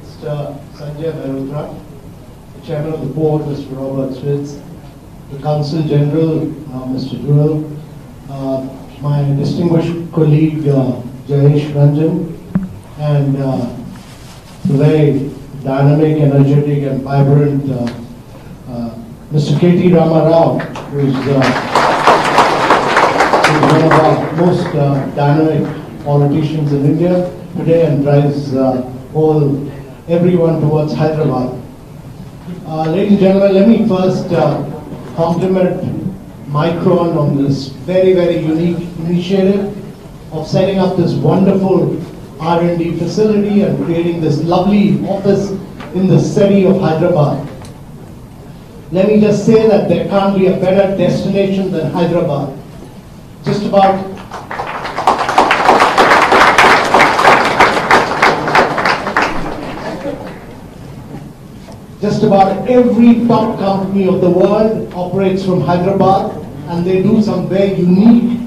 Mr. Sanjay Mehrotra, the Chairman of the Board, Mr. Robert Switz, the Counsel General, Mr. Jurel, my distinguished colleague, Jayesh Ranjan, and the very dynamic, energetic, and vibrant Mr. K.T. Ramarao, who is one of our most dynamic politicians in India today and drives everyone towards Hyderabad. Ladies and gentlemen, let me first compliment Micron on this very, very unique initiative of setting up this wonderful R&D facility and creating this lovely office in the city of Hyderabad. Let me just say that there can't be a better destination than Hyderabad. Just about every top company of the world operates from Hyderabad, and they do some very unique,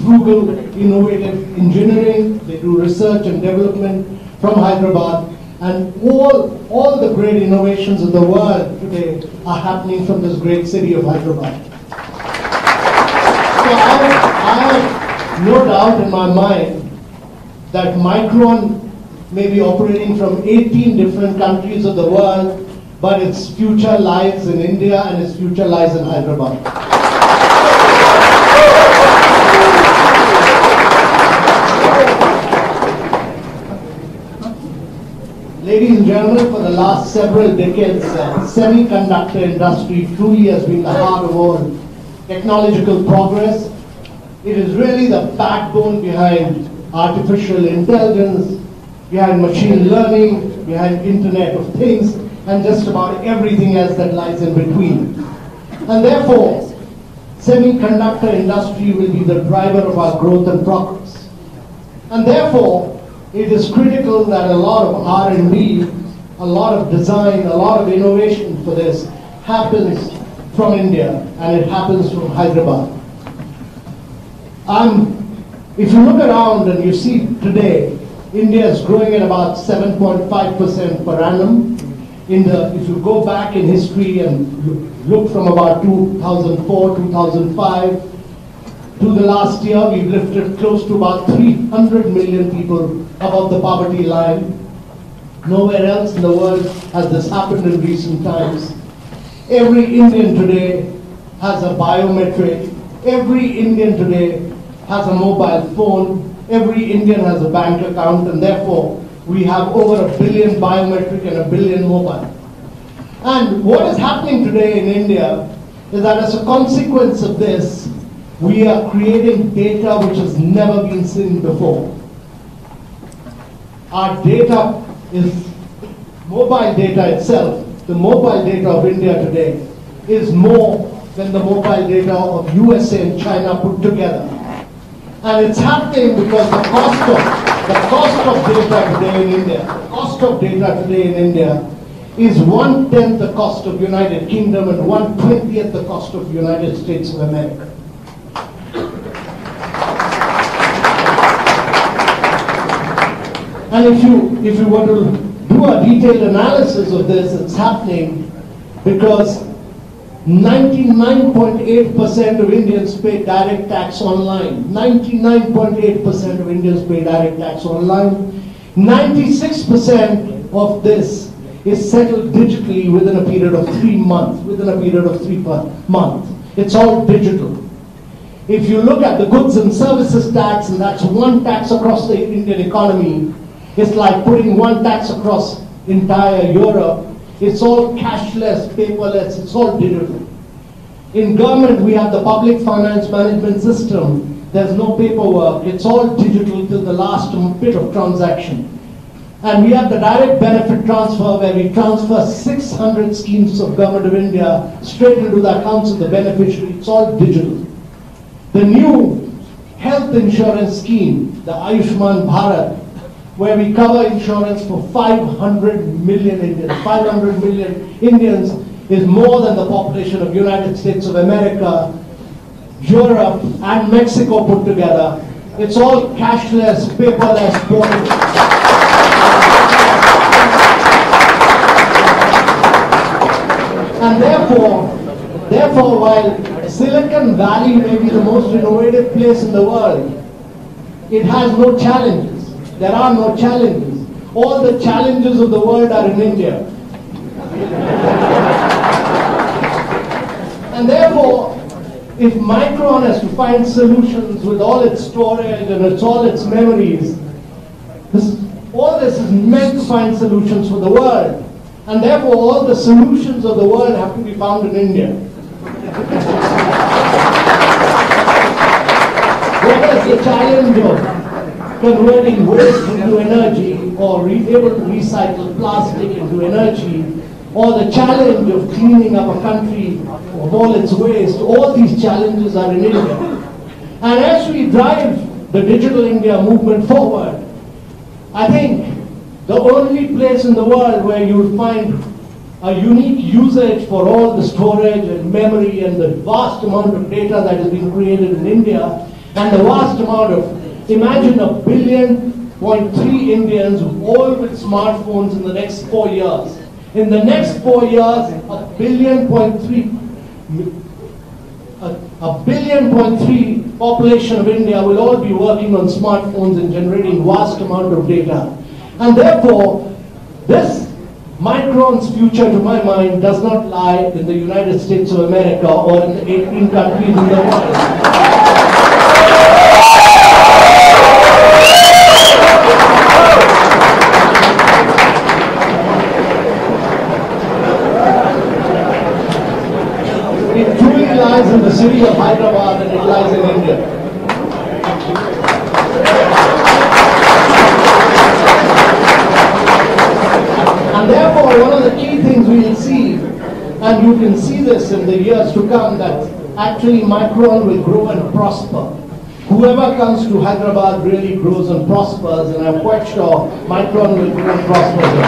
frugal, innovative engineering. They do research and development from Hyderabad, and all the great innovations of the world today are happening from this great city of Hyderabad. So I have no doubt in my mind that Micron may be operating from 18 different countries of the world, but its future lies in India and its future lies in Hyderabad. Ladies and gentlemen, for the last several decades, semiconductor industry truly has been the heart of all technological progress. It is really the backbone behind artificial intelligence, behind machine learning, behind Internet of Things, and just about everything else that lies in between. And therefore, semiconductor industry will be the driver of our growth and progress. And therefore, it is critical that a lot of R&D, a lot of design, a lot of innovation for this happens from India, and it happens from Hyderabad. If you look around and you see today, India is growing at about 7.5% per annum. If you go back in history and look from about 2004, 2005 to the last year, we've lifted close to about 300 million people above the poverty line. Nowhere else in the world has this happened in recent times. Every Indian today has a biometric. Every Indian today has a mobile phone. Every Indian has a bank account, and therefore we have over 1 billion biometric and 1 billion mobile. And what is happening today in India is that as a consequence of this, we are creating data which has never been seen before. Our data is mobile data itself. The mobile data of India today is more than the mobile data of USA and China put together. And it's happening because the cost of data today in India, is 1/10 the cost of United Kingdom and 1/20th the cost of United States of America. And if you were to do a detailed analysis of this, it's happening because 99.8% of Indians pay direct tax online. 99.8% of Indians pay direct tax online. 96% of this is settled digitally within a period of 3 months. It's all digital. If you look at the goods and services tax, and that's one tax across the Indian economy, it's like putting one tax across entire Europe. It's all cashless, paperless, it's all digital. In government, we have the public finance management system. There's no paperwork. It's all digital till the last bit of transaction. And we have the direct benefit transfer, where we transfer 600 schemes of Government of India straight into the accounts of the beneficiary. It's all digital. The new health insurance scheme, the Ayushman Bharat, where we cover insurance for 500 million Indians. 500 million Indians is more than the population of United States of America, Europe, and Mexico put together. It's all cashless, paperless, portable. And therefore, while Silicon Valley may be the most innovative place in the world, it has no challenges. There are no challenges. All the challenges of the world are in India. And therefore, if Micron has to find solutions with all its storage and all its memories, all this is meant to find solutions for the world. And therefore, all the solutions of the world have to be found in India. Whereas the challenge of converting waste into energy, or able to recycle plastic into energy, or the challenge of cleaning up a country of all its waste, all these challenges are in India. And as we drive the Digital India movement forward, I think the only place in the world where you will find a unique usage for all the storage and memory and the vast amount of data that has been created in India, and the vast amount of, imagine 1.3 billion Indians all with smartphones in the next 4 years. In the next 4 years, 1.3 billion population of India will all be working on smartphones and generating vast amount of data. And therefore, this Micron's future, to my mind, does not lie in the United States of America or in the 18 countries in the world. It truly lies in the city of Hyderabad, and it lies in India. And therefore, one of the key things we will see, and you can see this in the years to come, that actually Micron will grow and prosper. Whoever comes to Hyderabad really grows and prospers, and I'm quite sure Micron will grow and prosper here.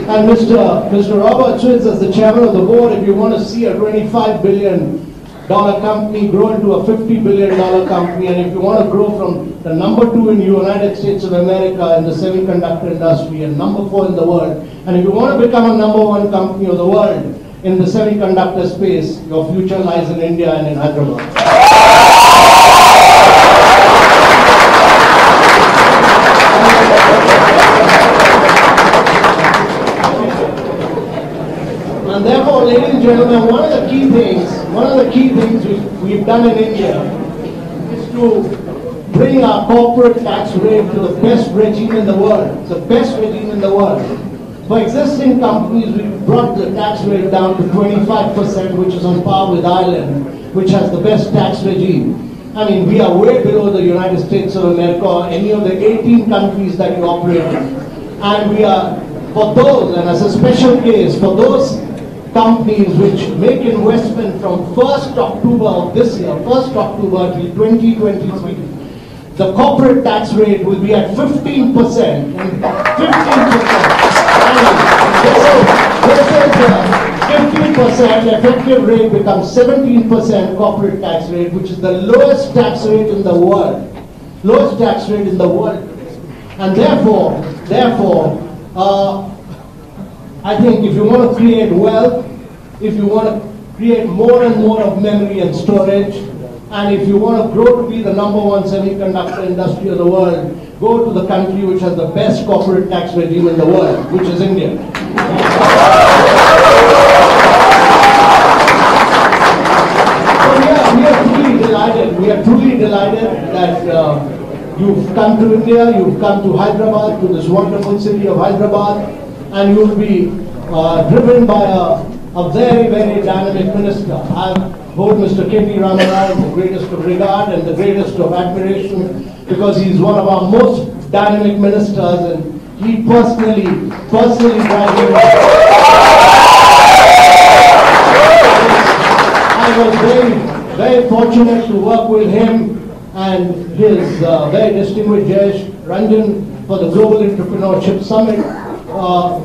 And Mr. Robert Switz, as the chairman of the board, if you want to see a $25 billion company grow into a $50 billion company, and if you want to grow from the #2 in the United States of America in the semiconductor industry and #4 in the world, and if you want to become a #1 company of the world in the semiconductor space, your future lies in India and in Hyderabad. And therefore, ladies and gentlemen, one of the key things we've done in India is to bring our corporate tax rate to the best regime in the world. The best regime in the world. For existing companies, we've brought the tax rate down to 25%, which is on par with Ireland, which has the best tax regime. I mean, we are way below the United States of America or any of the 18 countries that we operate in. And we are, for those, and as a special case, for those companies which make investment from 1st October of this year, 1st October till 2023, the corporate tax rate will be at 15%. And 15%. This is 15% effective rate becomes 17% corporate tax rate, which is the lowest tax rate in the world. Lowest tax rate in the world. And therefore, I think if you want to create wealth, if you want to create more and more of memory and storage, and if you want to grow to be the #1 semiconductor industry of the world, go to the country which has the best corporate tax regime in the world, which is India. So we are truly delighted. We are truly delighted that you've come to India, you've come to Hyderabad, to this wonderful city of Hyderabad, and you'll be driven by a very, very dynamic minister. I hold Mr. K.T. Ramarao in the greatest of regard and the greatest of admiration, because he's one of our most dynamic ministers, and he personally driving. I was very, very fortunate to work with him and his very distinguished judge, Ranjan, for the Global Entrepreneurship Summit,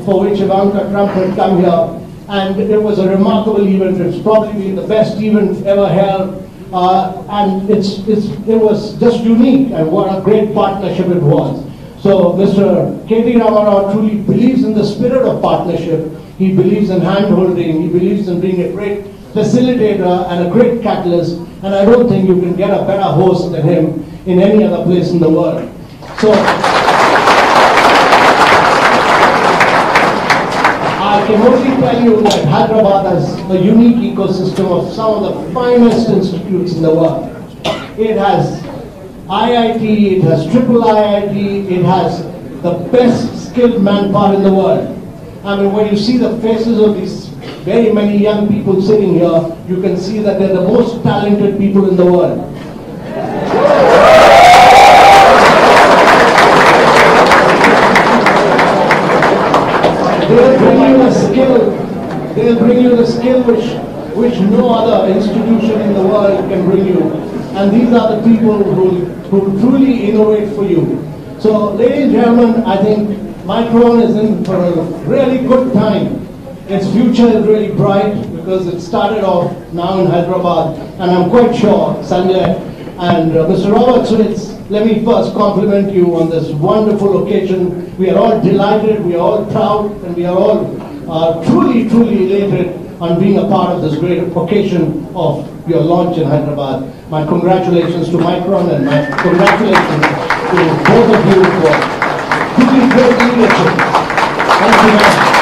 for which Ivanka Trump had come here. and it was a remarkable event. It's probably the best event ever held, and it was just unique, and what a great partnership it was. So Mr. K.T. Ramarao truly believes in the spirit of partnership. He believes in hand-holding. He believes in being a great facilitator and a great catalyst, and I don't think you can get a better host than him in any other place in the world. So I can only tell you that Hyderabad has a unique ecosystem of some of the finest institutes in the world. It has IIT, it has triple IIT, it has the best skilled manpower in the world. I mean, when you see the faces of these very many young people sitting here, you can see that they're the most talented people in the world. They'll bring you the skill which no other institution in the world can bring you. And these are the people who truly innovate for you. So, ladies and gentlemen, I think Micron is in for a really good time. Its future is really bright because it started off now in Hyderabad, and I'm quite sure Sanjay and Mr. Robert Switz, let me first compliment you on this wonderful occasion. We are all delighted, we are all proud, and we are all truly, truly elated on being a part of this great occasion of your launch in Hyderabad. My congratulations to Micron, and my congratulations to both of you for truly great leadership. Thank you very much.